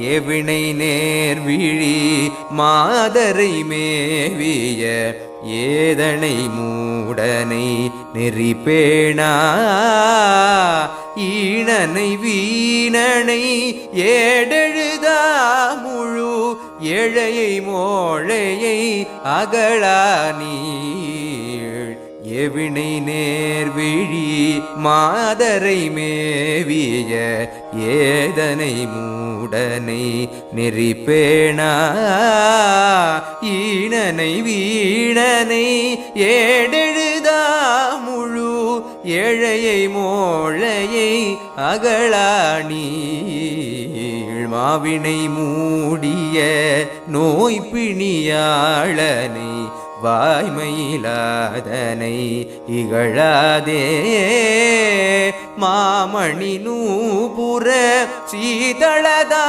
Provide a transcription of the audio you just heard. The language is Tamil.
எவினை நேர்விழி மாதரை மேவிய ஏதனை மூடனை நெறிப்பேணா ஈனனை வீணனை ஏடெழுதா முழு ஏழையை மோழையை அகழா நீள் எவினை நேர்விழி மாதரை மேவிய ஏதனை மூடனை நெறிப்பேணா ஈனனை வீணனை ஏடெழுதா முழு ஏழையை மோழையை அகழா நீள் மாவினை மூடிய நோய் பிணியாளனை வாய்மையிலாதனை இகழாதே மாமணி நூபுர சீதளதா